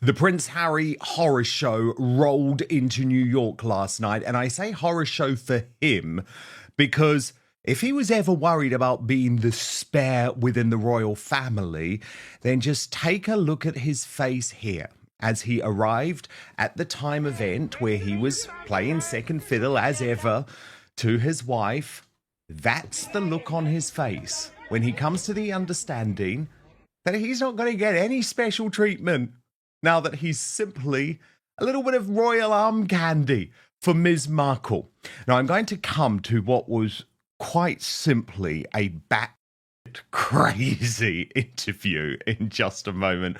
The Prince Harry horror show rolled into New York last night, and I say horror show for him because if he was ever worried about being the spare within the royal family, then just take a look at his face here as he arrived at the time event where he was playing second fiddle as ever to his wife. That's the look on his face when he comes to the understanding that he's not going to get any special treatment now that he's simply a little bit of royal arm candy for Ms. Markle. Now, I'm going to come to what was quite simply a bat crazy interview in just a moment.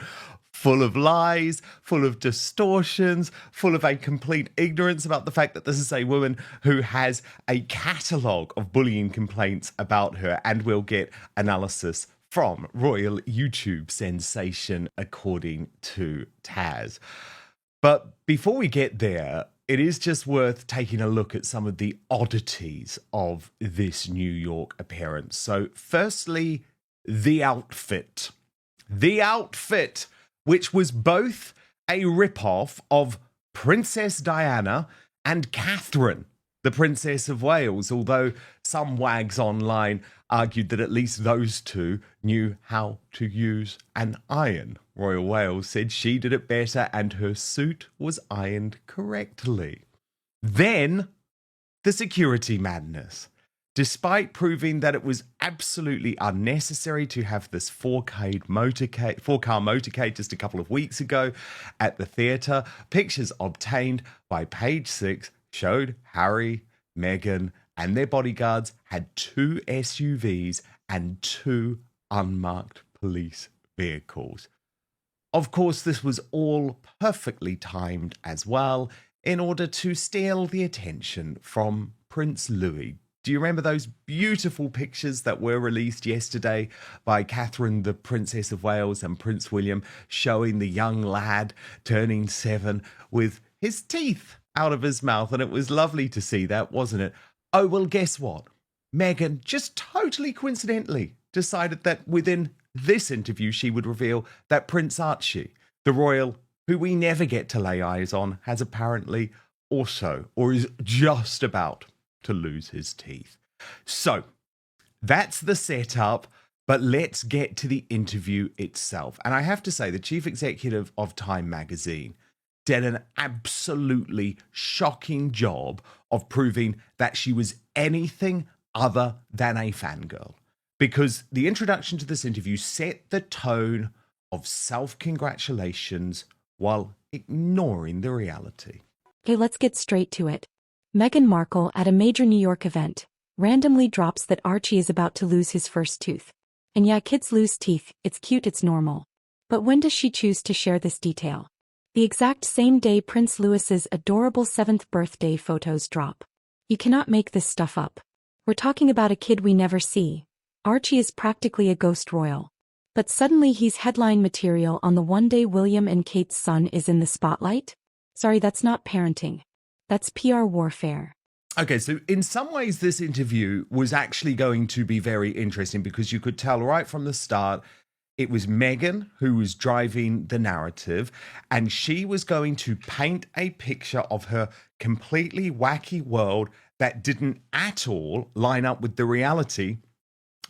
Full of lies, full of distortions, full of a complete ignorance about the fact that this is a woman who has a catalogue of bullying complaints about her, and we'll get analysis from royal YouTube sensation according to Taz. But before we get there, it is just worth taking a look at some of the oddities of this New York appearance. So firstly, the outfit. The outfit, which was both a ripoff of Princess Diana and Catherine, the Princess of Wales, although some wags online argued that at least those two knew how to use an iron. Royal Wales said she did it better and her suit was ironed correctly. Then, the security madness. Despite proving that it was absolutely unnecessary to have this four-car motorcade just a couple of weeks ago at the theatre, pictures obtained by Page 6 showed Harry, Meghan, and their bodyguards had 2 SUVs and 2 unmarked police vehicles. Of course, this was all perfectly timed as well in order to steal the attention from Prince Louis. Do you remember those beautiful pictures that were released yesterday by Catherine, the Princess of Wales, and Prince William, showing the young lad turning 7 with his teeth out of his mouth? And it was lovely to see that, wasn't it? Oh, well, guess what? Meghan just totally coincidentally decided that within this interview, she would reveal that Prince Archie, the royal who we never get to lay eyes on, has apparently also, or is just about to lose his teeth. So that's the setup, but let's get to the interview itself. And I have to say, the chief executive of Time magazine did an absolutely shocking job of proving that she was anything other than a fangirl. Because the introduction to this interview set the tone of self-congratulations while ignoring the reality. Okay, let's get straight to it. Meghan Markle, at a major New York event, randomly drops that Archie is about to lose his first tooth. And yeah, kids lose teeth, it's cute, it's normal. But when does she choose to share this detail? The exact same day Prince Louis's adorable 7th birthday photos drop. You cannot make this stuff up. We're talking about a kid we never see. Archie is practically a ghost royal. But suddenly he's headline material on the one day William and Kate's son is in the spotlight? Sorry, that's not parenting. That's PR warfare. Okay, so in some ways this interview was actually going to be very interesting because you could tell right from the start it was Meghan who was driving the narrative, and she was going to paint a picture of her completely wacky world that didn't at all line up with the reality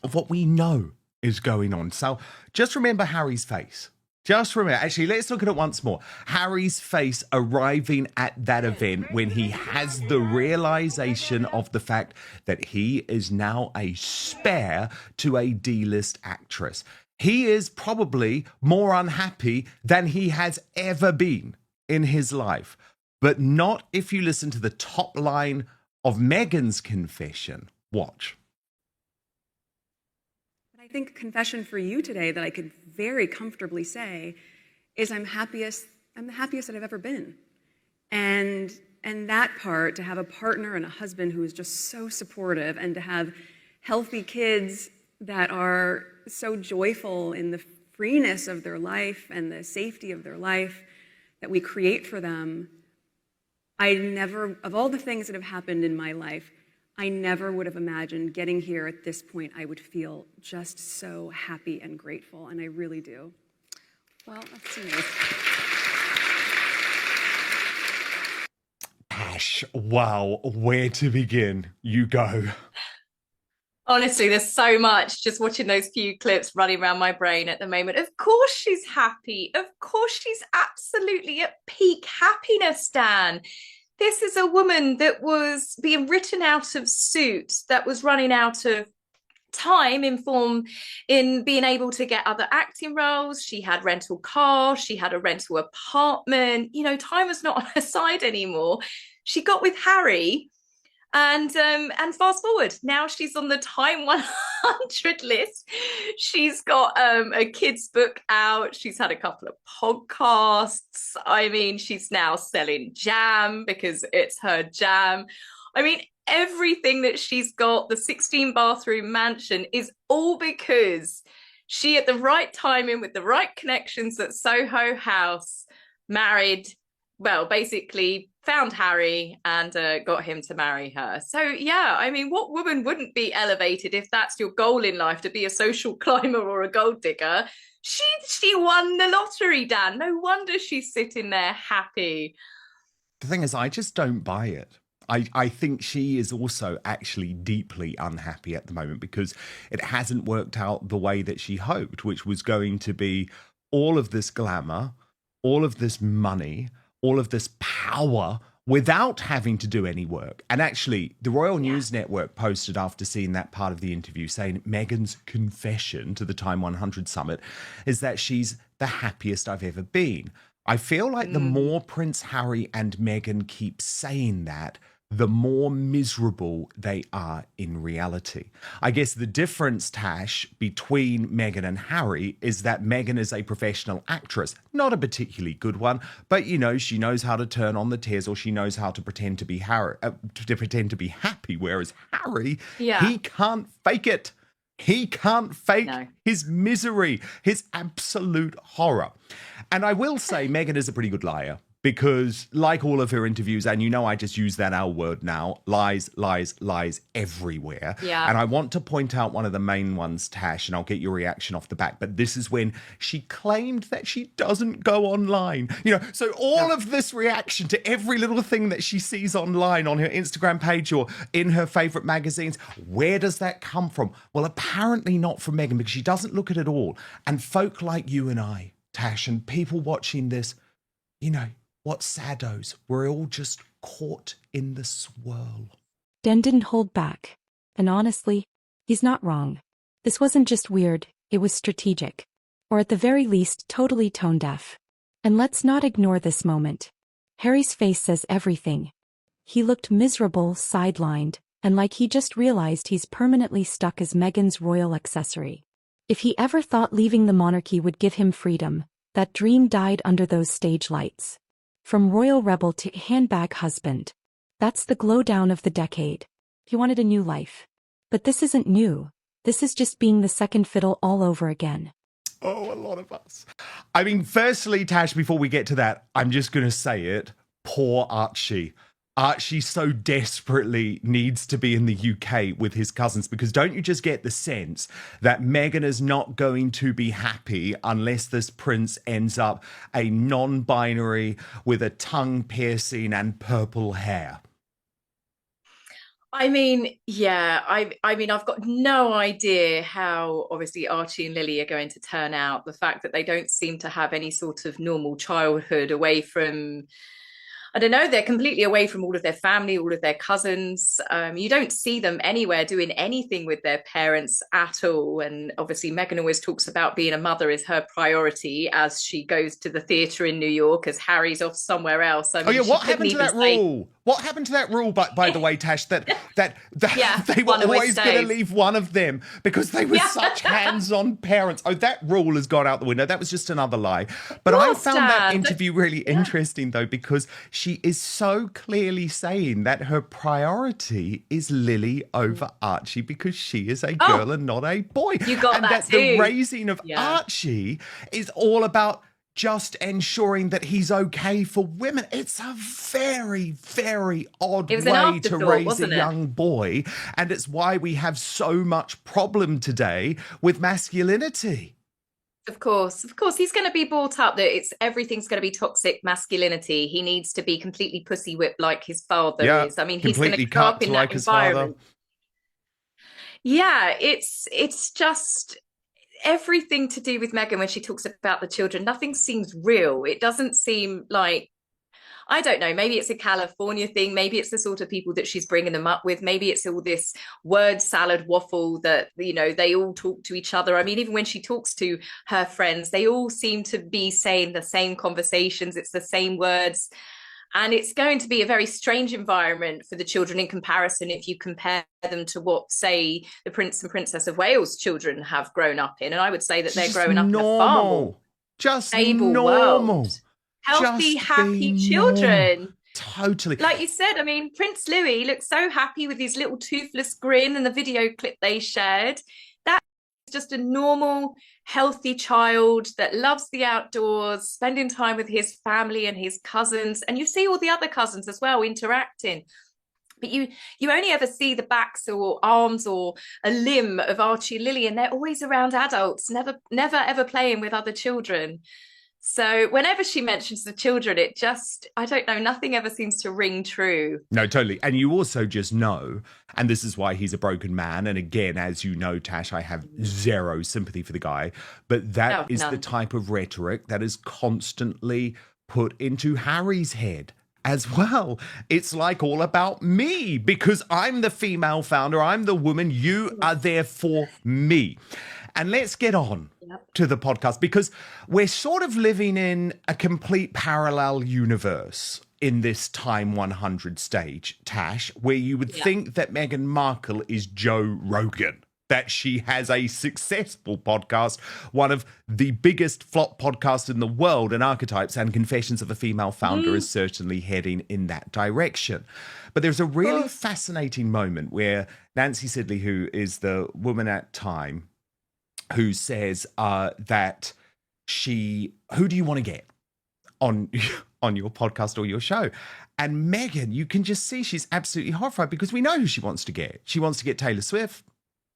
of what we know is going on. So just remember Harry's face. Just remember, actually, let's look at it once more. Harry's face arriving at that event when he has the realization of the fact that he is now a spare to a D-list actress. He is probably more unhappy than he has ever been in his life. But not if you listen to the top line of Meghan's confession. Watch. I think confession for you today that I could very comfortably say is I'm the happiest that I've ever been. And that part, to have a partner and a husband who is just so supportive, and to have healthy kids that are so joyful in the freeness of their life and the safety of their life that we create for them, of all the things that have happened in my life, I never would have imagined getting here at this point. I would feel just so happy and grateful, and I really do. Well, that's amazing. Tash, wow, where to begin? You go. Honestly, there's so much just watching those few clips running around my brain at the moment. Of course she's happy. Of course she's absolutely at peak happiness, Dan. This is a woman that was being written out of Suits, that was running out of time in being able to get other acting roles. She had rental cars, she had a rental apartment. Time was not on her side anymore. She got with Harry, and fast forward, now she's on the Time 100 list. She's got a kids book out. She's had a couple of podcasts. I mean, she's now selling jam because it's her jam. I mean, everything that she's got, the 16 bathroom mansion, is all because she, at the right timing, with the right connections at Soho House, married, well, basically found Harry and got him to marry her. So yeah, I mean, what woman wouldn't be elevated if that's your goal in life, to be a social climber or a gold digger? She won the lottery, Dan. No wonder she's sitting there happy. The thing is, I just don't buy it. I think she is also actually deeply unhappy at the moment because it hasn't worked out the way that she hoped, which was going to be all of this glamour, all of this money, all of this power without having to do any work. And actually, the Royal News Network posted after seeing that part of the interview saying Meghan's confession to the Time 100 summit is that she's the happiest I've ever been. I feel like the more Prince Harry and Meghan keep saying that, the more miserable they are in reality. I guess the difference, Tash, between Meghan and Harry is that Meghan is a professional actress, not a particularly good one, but she knows how to turn on the tears, or she knows how to pretend to be happy. Whereas Harry, he can't fake it. He can't fake his misery, his absolute horror. And I will say Meghan is a pretty good liar. Because like all of her interviews, and I just use that L word now, lies, lies, lies everywhere. Yeah. And I want to point out one of the main ones, Tash, and I'll get your reaction off the back. But this is when she claimed that she doesn't go online. So all of this reaction to every little thing that she sees online on her Instagram page or in her favourite magazines, where does that come from? Well, apparently not from Meghan, because she doesn't look at it all. And folk like you and I, Tash, and people watching this, what saddos, we're all just caught in the swirl. Den didn't hold back. And honestly, he's not wrong. This wasn't just weird, it was strategic. Or at the very least, totally tone deaf. And let's not ignore this moment. Harry's face says everything. He looked miserable, sidelined, and like he just realized he's permanently stuck as Meghan's royal accessory. If he ever thought leaving the monarchy would give him freedom, that dream died under those stage lights. From royal rebel to handbag husband. That's the glow down of the decade. He wanted a new life. But this isn't new. This is just being the second fiddle all over again. Oh, a lot of us. I mean, firstly, Tash, before we get to that, I'm just going to say it. Poor Archie. Archie so desperately needs to be in the UK with his cousins, because don't you just get the sense that Meghan is not going to be happy unless this prince ends up a non-binary with a tongue piercing and purple hair? I mean, yeah, I mean, I've got no idea how obviously Archie and Lily are going to turn out. The fact that they don't seem to have any sort of normal childhood away from, I don't know, they're completely away from all of their family, all of their cousins. You don't see them anywhere doing anything with their parents at all. And obviously Meghan always talks about being a mother is her priority as she goes to the theatre in New York, as Harry's off somewhere else. I mean, what happened to that rule? What happened to that rule, by the way, Tash, that they were always going to leave one of them because they were such hands-on parents? Oh, that rule has gone out the window. That was just another lie. But I found that interview really interesting, though, because she is so clearly saying that her priority is Lily over Archie because she is a girl and not a boy. You got and that the raising of Archie is all about just ensuring that he's okay for women. It's a very, very odd way to raise a young boy. And it's why we have so much problem today with masculinity. Of course, he's going to be brought up that everything's going to be toxic masculinity. He needs to be completely pussy whipped like his father Yeah, is. I mean, he's going completely to grow up cucked in like that his father. environment. Yeah, it's just everything to do with Meghan when she talks about the children. Nothing seems real. It doesn't seem like, I don't know, maybe it's a California thing. Maybe it's the sort of people that she's bringing them up with. Maybe it's all this word salad waffle that, they all talk to each other. I mean, even when she talks to her friends, they all seem to be saying the same conversations. It's the same words. And it's going to be a very strange environment for the children in comparison if you compare them to what, say, the Prince and Princess of Wales children have grown up in. And I would say that they're Just growing up in a far more just stable normal. world. Healthy, Just happy be children. normal. Totally. Like you said, I mean, Prince Louis looks so happy with his little toothless grin and the video clip they shared. That is just a normal, healthy child that loves the outdoors, spending time with his family and his cousins. And you see all the other cousins as well interacting. But you only ever see the backs or arms or a limb of Archie and Lily, and they're always around adults, never ever playing with other children. So whenever she mentions the children, it just, I don't know, nothing ever seems to ring true. No, totally. And you also just know, and this is why he's a broken man. And again, as you know, Tash, I have zero sympathy for the guy. But that is the type of rhetoric that is constantly put into Harry's head as well. It's like all about me because I'm the female founder. I'm the woman. You are there for me. And let's get on to the podcast because we're sort of living in a complete parallel universe in this Time 100 stage, Tash, where you would think that Meghan Markle is Joe Rogan, that she has a successful podcast, one of the biggest flop podcasts in the world, and Archetypes and Confessions of a Female Founder is certainly heading in that direction. But there's a really fascinating moment where Nancy Sidley, who is the woman at Time, who says that who do you want to get on your podcast or your show? And Meghan, you can just see she's absolutely horrified because we know who she wants to get. She wants to get Taylor Swift.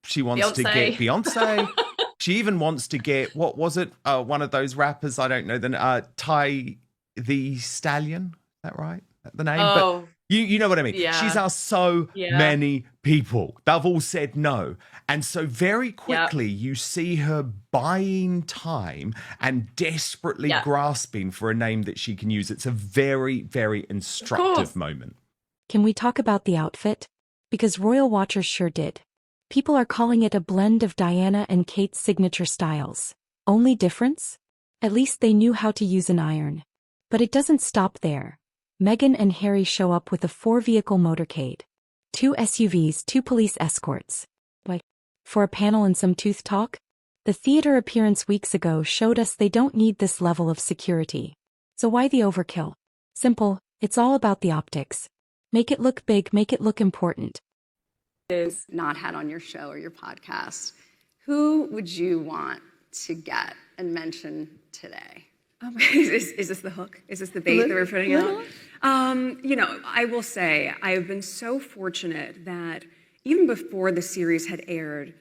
She wants to get Beyonce. She even wants to get, what was it? One of those rappers, I don't know, Ty the Stallion. Is that right? The name? Oh. But you know what I mean? Yeah. She's asked so many people. They've all said no. And so very quickly you see her buying time and desperately grasping for a name that she can use. It's a very, very instructive moment. Can we talk about the outfit? Because royal watchers sure did. People are calling it a blend of Diana and Kate's signature styles. Only difference? At least they knew how to use an iron. But it doesn't stop there. Meghan and Harry show up with a 4-vehicle motorcade. 2 SUVs, 2 police escorts. Why? For a panel and some tooth talk? The theater appearance weeks ago showed us they don't need this level of security. So why the overkill? Simple, it's all about the optics. Make it look big, make it look important. Is not had on your show or your podcast, who would you want to get and mention today? Is this the hook? Is this the bait that we're putting out? I will say I have been so fortunate that even before the series had aired,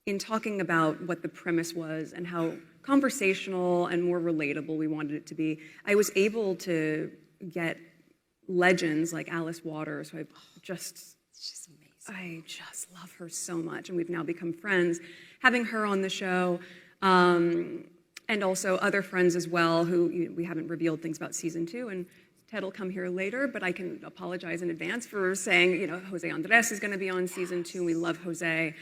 in talking about what the premise was and how conversational and more relatable we wanted it to be, I was able to get legends like Alice Waters, who she's amazing. I just love her so much, and we've now become friends. Having her on the show, and also other friends as well who we haven't revealed things about season 2, and Ted will come here later, but I can apologize in advance for saying, Jose Andres is going to be on season 2. We love Jose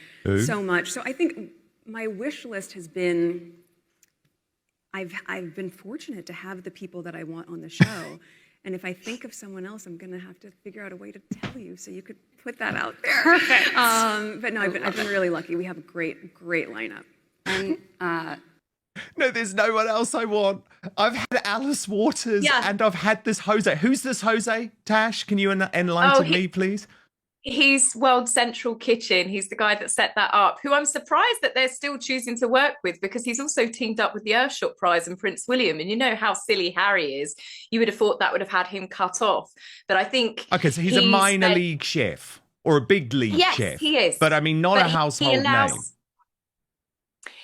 so much. So I think my wish list has been, I've been fortunate to have the people that I want on the show. And if I think of someone else, I'm going to have to figure out a way to tell you so you could put that out there. Perfect. But no, I've been really lucky. We have a great, great lineup. And no, there's no one else I want. I've had Alice Waters and I've had this Jose. Who's this Jose? Tash, can you enlighten me, please? He's World Central Kitchen. He's the guy that set that up, who I'm surprised that they're still choosing to work with because he's also teamed up with the Earthshot Prize and Prince William. And you know how silly Harry is. You would have thought that would have had him cut off. But I think... Okay, so he's a minor league chef or a big league chef. Yes, he is. But I mean, not a household name.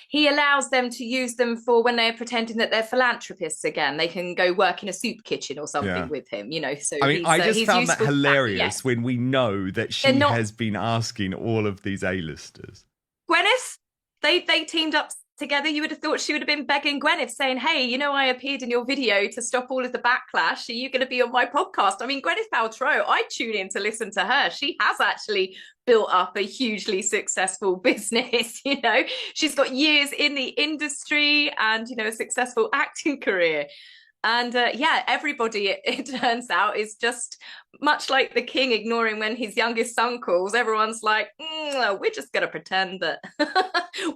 he allows them to use them for when they're pretending that they're philanthropists again. They can go work in a soup kitchen or something with him, you know. So I mean, I just he's found that useful hilarious when we know that she not- has been asking all of these A-listers. Gwyneth, they teamed up together. You would have thought she would have been begging Gwyneth, saying, hey, you know, I appeared in your video to stop all of the backlash. Are you going to be on my podcast? I mean, Gwyneth Paltrow, I tune in to listen to her. She has actually built up a hugely successful business. You know, she's got years in the industry and, you know, a successful acting career. And yeah, everybody, it turns out, is just much like the king ignoring when his youngest son calls. Everyone's like, we're just going to pretend that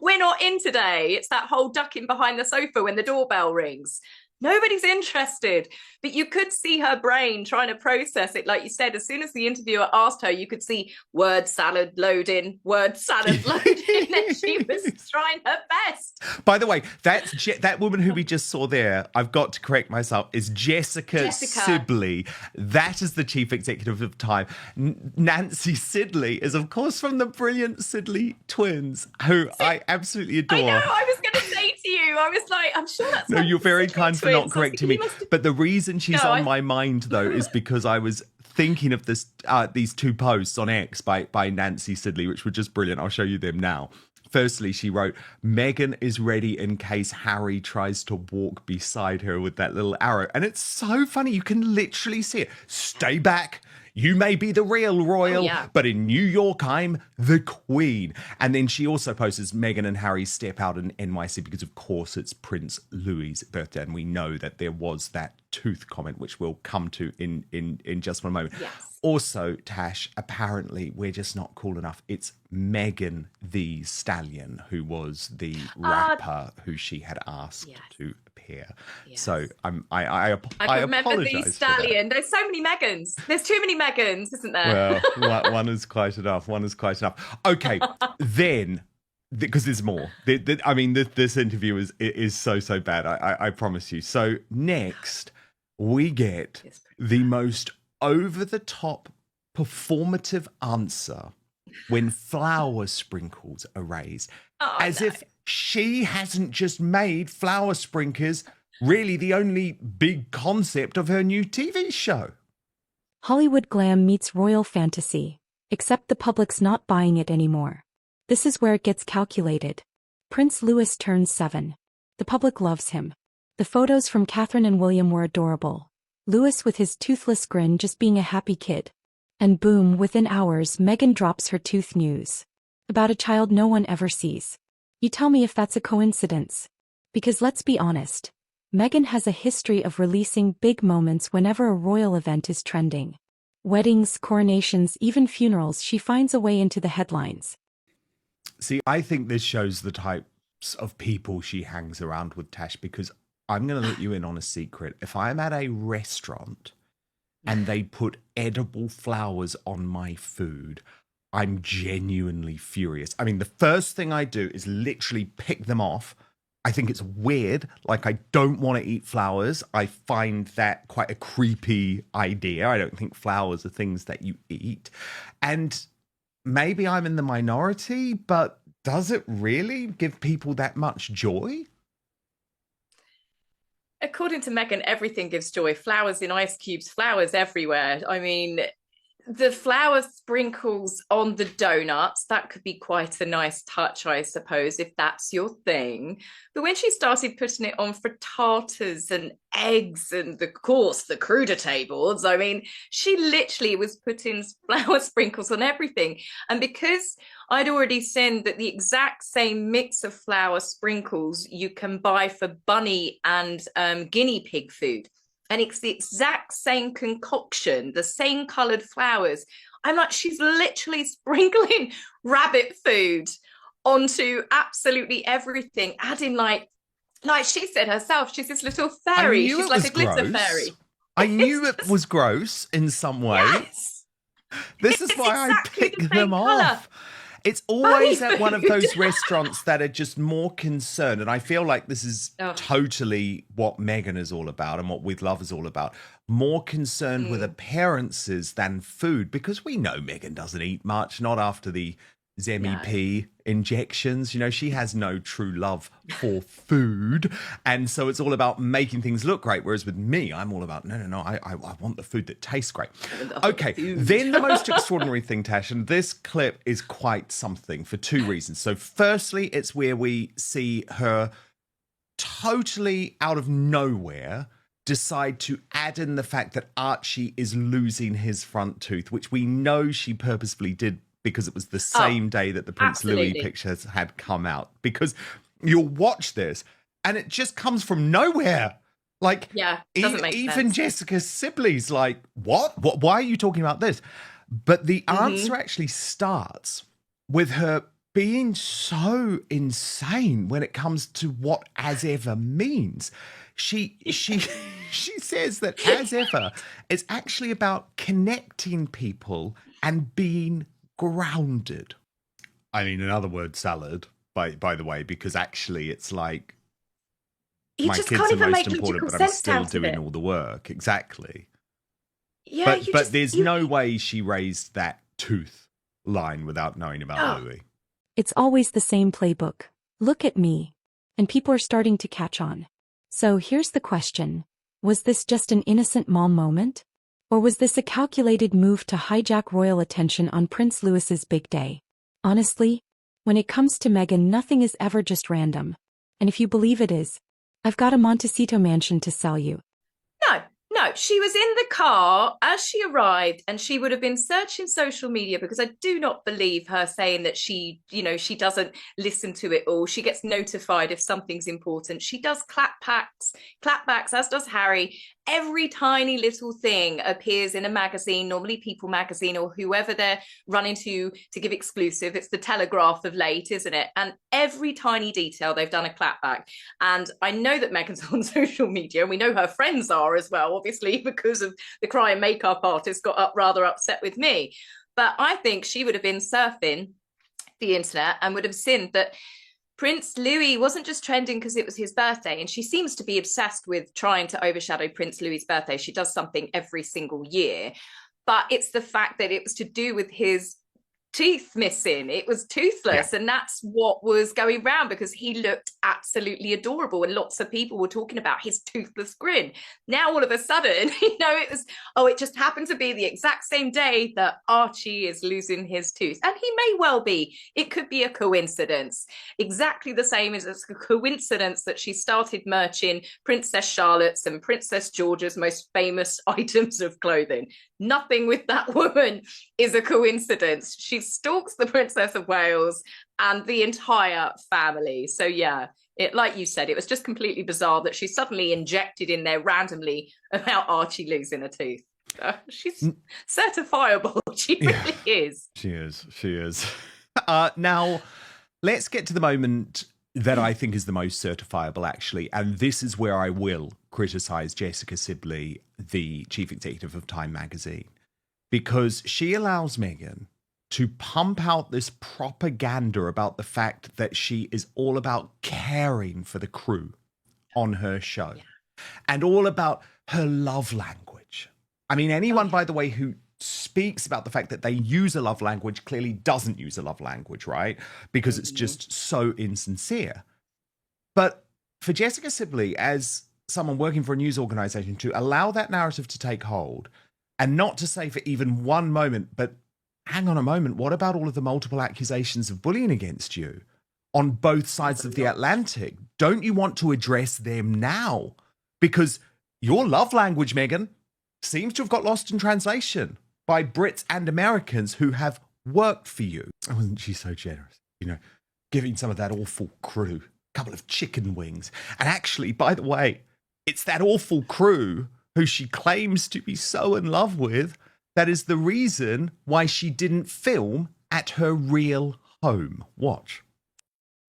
we're not in today. It's that whole ducking behind the sofa when the doorbell rings. Nobody's interested. But you could see her brain trying to process it. Like you said, as soon as the interviewer asked her, you could see word salad loading, word salad loading. And she was trying her best. By the way, that woman who we just saw there, I've got to correct myself, is Jessica Sibley. That is the chief executive of Time. Nancy Sidley is, of course, from the brilliant Sidley twins, who I absolutely adore. I know, I was going to say to you, I was like, I'm sure that's... No, you're very kind for not correcting me. But the reason she's on my mind, though, is because I was thinking of this these two posts on X by Nancy Sidley, which were just brilliant. I'll show you them now. Firstly, she wrote, Meghan is ready in case Harry tries to walk beside her with that little arrow. And it's so funny. You can literally see it. Stay back. You may be the real royal, but in New York, I'm the queen. And then she also posts Meghan and Harry step out in NYC because, of course, it's Prince Louis's birthday. And we know that there was that tooth comment, which we'll come to in just one moment. Yes. Also, Tash, apparently we're just not cool enough. It's Megan the Stallion, who was the rapper who she had asked to appear. Yes. So I remember apologize the Stallion. There's so many Meghans. There's too many Meghans, isn't there? Well, one is quite enough. One is quite enough. Okay, then, because there's more. I mean, this interview is so bad. I promise you. So next, we get the most over-the-top performative answer when flour sprinkles are raised. If she hasn't just made flour sprinkles really the only big concept of her new TV show. Hollywood glam meets royal fantasy, except the public's not buying it anymore. This is where it gets calculated. Prince Louis turns 7. The public loves him. The photos from Catherine and William were adorable. Louis with his toothless grin just being a happy kid. And boom, within hours, Meghan drops her tooth news. About a child no one ever sees. You tell me if that's a coincidence. Because let's be honest, Meghan has a history of releasing big moments whenever a royal event is trending. Weddings, coronations, even funerals, she finds a way into the headlines. See, I think this shows the types of people she hangs around with, Tash, because I'm going to let you in on a secret. If I'm at a restaurant and they put edible flowers on my food, I'm genuinely furious. I mean, the first thing I do is literally pick them off. I think it's weird. Like, I don't want to eat flowers. I find that quite a creepy idea. I don't think flowers are things that you eat. And maybe I'm in the minority, but does it really give people that much joy? According to Meghan, everything gives joy. Flowers in ice cubes, flowers everywhere. I mean, the flower sprinkles on the donuts, that could be quite a nice touch, I suppose, if that's your thing. But when she started putting it on frittatas and eggs and, of course, the crudité boards, I mean, she literally was putting flower sprinkles on everything. And because I'd already seen that the exact same mix of flower sprinkles you can buy for bunny and guinea pig food, and it's the exact same concoction, the same coloured flowers. I'm like, she's literally sprinkling rabbit food onto absolutely everything, adding like she said herself, she's this little fairy. She's like a glitter fairy. I knew it was gross in some way. Yes. This is why exactly I pick them off. It's always at one of those restaurants that are just more concerned. And I feel like this is totally what Meghan is all about and what With Love is all about. More concerned with appearances than food, because we know Meghan doesn't eat much, not after the Zemi injections. You know, she has no true love for food. And so it's all about making things look great. Whereas with me, I'm all about, no, I want the food that tastes great. Okay, then the most extraordinary thing, Tash, and this clip is quite something for two reasons. So firstly, it's where we see her totally out of nowhere decide to add in the fact that Archie is losing his front tooth, which we know she purposefully did because it was the same day that the Prince Louis pictures had come out. Because you'll watch this and it just comes from nowhere. Like, doesn't make even sense. Jessica Sibley's like, what? Why are you talking about this? But the answer actually starts with her being so insane when it comes to what as ever means. She says that as ever is actually about connecting people and being grounded. I mean, in other words, salad, by the way, because actually it's like my kids are most important, but I'm still doing all the work. Exactly. Yeah, but there's no way she raised that tooth line without knowing about Louis. It's always the same playbook. Look at me. And people are starting to catch on. So here's the question. Was this just an innocent mom moment? Or was this a calculated move to hijack royal attention on Prince Louis's big day? Honestly, when it comes to Meghan, nothing is ever just random. And if you believe it is, I've got a Montecito mansion to sell you. No, she was in the car as she arrived and she would have been searching social media, because I do not believe her saying that she doesn't listen to it all. She gets notified if something's important. She does clapbacks, as does Harry. Every tiny little thing appears in a magazine, normally People magazine or whoever they're running to give exclusive. It's the Telegraph of late, isn't it? And every tiny detail, they've done a clapback. And I know that Meghan's on social media, and we know her friends are as well, obviously, because of the crying makeup artist got rather upset with me. But I think she would have been surfing the internet and would have seen that Prince Louis wasn't just trending because it was his birthday, and she seems to be obsessed with trying to overshadow Prince Louis's birthday. She does something every single year, but it's the fact that it was to do with his teeth missing. It was toothless, and that's what was going round, because he looked absolutely adorable and lots of people were talking about his toothless grin. Now all of a sudden, it just happened to be the exact same day that Archie is losing his tooth, and he may well be. It could be a coincidence, exactly the same as it's a coincidence that she started merching Princess Charlotte's and Princess George's most famous items of clothing. Nothing with that woman is a coincidence. She stalks the Princess of Wales and the entire family. So yeah, like you said, it was just completely bizarre that she suddenly injected in there randomly about Archie losing a tooth. She's certifiable. She really is. She is. Now, let's get to the moment that I think is the most certifiable, actually. And this is where I will criticize Jessica Sibley, the chief executive of Time magazine, because she allows Meghan to pump out this propaganda about the fact that she is all about caring for the crew on her show and all about her love language. I mean, anyone, by the way, who speaks about the fact that they use a love language clearly doesn't use a love language, right? Because it's just so insincere. But for Jessica Sibley, as someone working for a news organization, to allow that narrative to take hold and not to say for even one moment, but hang on a moment, what about all of the multiple accusations of bullying against you on both sides of the Atlantic? Don't you want to address them now? Because your love language, Meghan, seems to have got lost in translation by Brits and Americans who have worked for you. Oh, wasn't she so generous? Giving some of that awful crew a couple of chicken wings. And actually, by the way, it's that awful crew who she claims to be so in love with that is the reason why she didn't film at her real home. Watch.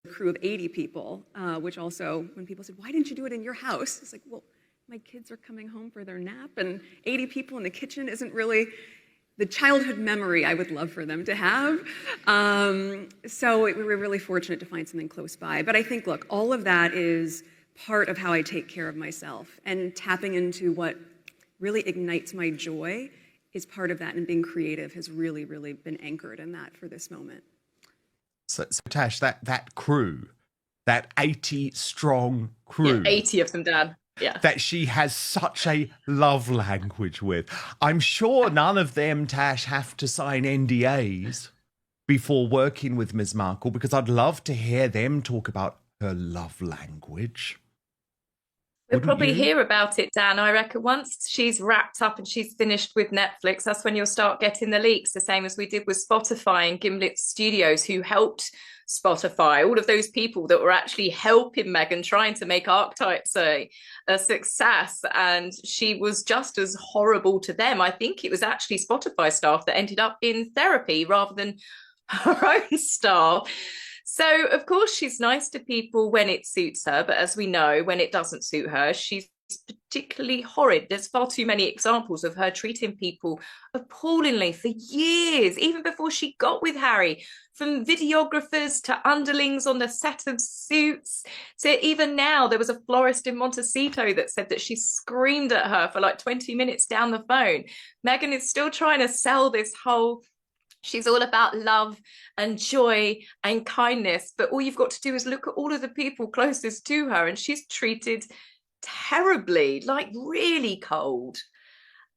A crew of 80 people, which also, when people said, why didn't you do it in your house? It's like, well, my kids are coming home for their nap, and 80 people in the kitchen isn't really the childhood memory I would love for them to have. So we were really fortunate to find something close by. But I think, look, all of that is part of how I take care of myself, and tapping into what really ignites my joy is part of that, and being creative has really, really been anchored in that for this moment. So Tash, that crew, that 80-strong crew. Yeah, 80 of them, Dan. Yeah. That she has such a love language with. I'm sure none of them, Tash, have to sign NDAs before working with Ms. Markle, because I'd love to hear them talk about her love language. We'll Wouldn't probably you? hear about it, Dan. I reckon once she's wrapped up and she's finished with Netflix, that's when you'll start getting the leaks, the same as we did with Spotify and Gimlet Studios, who helped Spotify, all of those people that were actually helping Meghan, trying to make Archetypes a success. And she was just as horrible to them. I think it was actually Spotify staff that ended up in therapy rather than her own staff. So, of course, she's nice to people when it suits her. But as we know, when it doesn't suit her, she's particularly horrid. There's far too many examples of her treating people appallingly for years, even before she got with Harry, from videographers to underlings on the set of Suits. So even now, there was a florist in Montecito that said that she screamed at her for like 20 minutes down the phone. Meghan is still trying to sell this whole... She's all about love and joy and kindness, but all you've got to do is look at all of the people closest to her, and she's treated terribly, like really cold.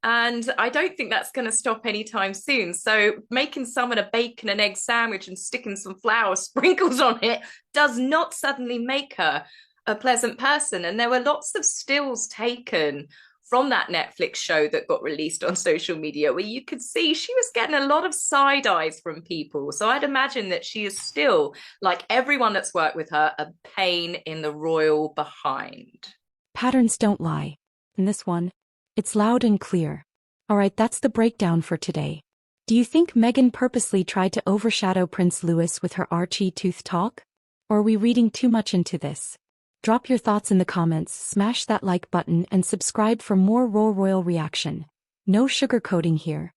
And I don't think that's going to stop anytime soon. So making someone a bacon and egg sandwich and sticking some flour sprinkles on it does not suddenly make her a pleasant person. And there were lots of stills taken from that Netflix show that got released on social media where you could see she was getting a lot of side eyes from people. So I'd imagine that she is still, like everyone that's worked with her, a pain in the royal behind. Patterns don't lie. In this one, it's loud and clear. All right, that's the breakdown for today. Do you think Meghan purposely tried to overshadow Prince Louis with her Archie tooth talk? Or are we reading too much into this? Drop your thoughts in the comments, smash that like button, and subscribe for more Royal reaction. No sugarcoating here.